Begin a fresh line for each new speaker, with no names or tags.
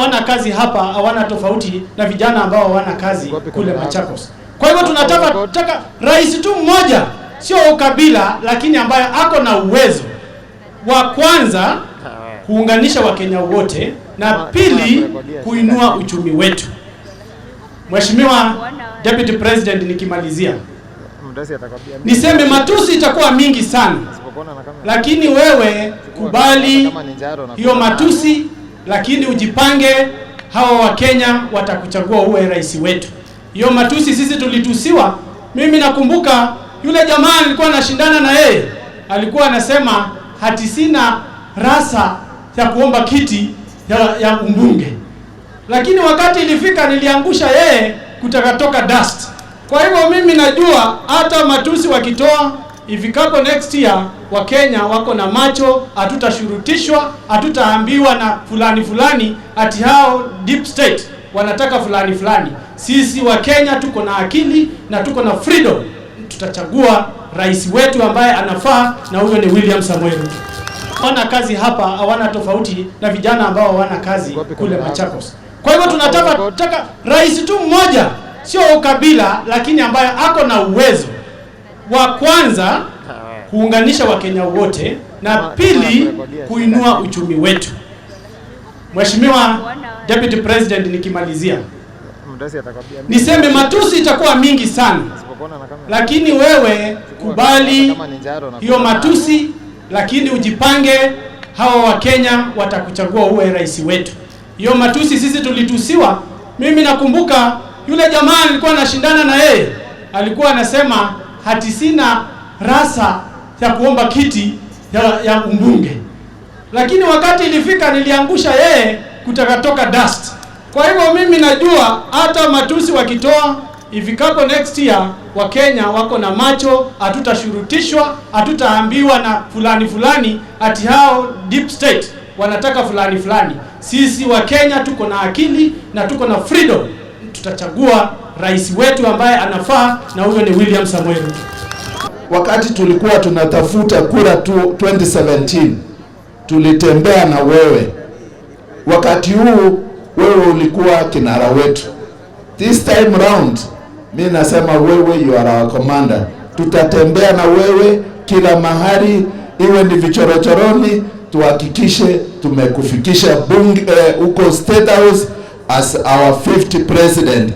hawana kazi hapa hawana tofauti na vijana ambao hawana kazi kule Machakos. Kwa hivyo tunataka rais tu mmoja, sio ukabila, lakini ambaye ako na uwezo wa kwanza kuunganisha Wakenya wote, na pili kuinua uchumi wetu. Mheshimiwa Deputy President, nikimalizia niseme matusi itakuwa mingi sana, lakini wewe kubali hiyo matusi, lakini ujipange, hawa Wakenya watakuchagua uwe rais wetu. Hiyo matusi sisi tulitusiwa. Mimi nakumbuka yule jamaa alikuwa anashindana na yeye, alikuwa anasema hati sina rasa ya kuomba kiti ya umbunge, lakini wakati ilifika niliangusha yeye kutakatoka dust. Kwa hivyo mimi najua hata matusi wakitoa, ifikapo next year Wakenya wako na macho, hatutashurutishwa, hatutaambiwa na fulani ati hao deep state wanataka fulani. Sisi Wakenya tuko na akili na tuko na freedom, tutachagua rais wetu ambaye anafaa, na huyo ni William Samoei Ruto. Hawana kazi hapa hawana tofauti na vijana ambao hawana kazi kule Machakos. Kwa hivyo tunataka rais tu mmoja, sio ukabila, lakini ambaye ako na uwezo wa kwanza kuunganisha Wakenya wote, na pili kuinua uchumi wetu. Mheshimiwa Deputy President, nikimalizia niseme matusi itakuwa mingi sana, lakini wewe kubali hiyo matusi, lakini ujipange, hawa Wakenya watakuchagua uwe rais wetu. Hiyo matusi sisi tulitusiwa. Mimi nakumbuka yule jamaa alikuwa anashindana na yeye, alikuwa anasema hati sina rasa ya kuomba kiti ya umbunge, lakini wakati ilifika niliangusha yeye kutakatoka dust. Kwa hivyo mimi najua hata matusi wakitoa, ifikapo next year Wakenya wako na macho, hatutashurutishwa, hatutaambiwa na fulani ati hao deep state wanataka fulani. Sisi Wakenya tuko na akili na tuko na freedom, tutachagua rais wetu ambaye anafaa, na huyo ni William Samoei Ruto.
Wakati tulikuwa tunatafuta kura 2017 tulitembea na wewe. Wakati huu wewe ulikuwa kinara wetu. This time round mimi nasema wewe you are our commander. Tutatembea na wewe kila mahali, iwe ni vichorochoroni, tuhakikishe tumekufikisha bunge huko State House as our 50th president.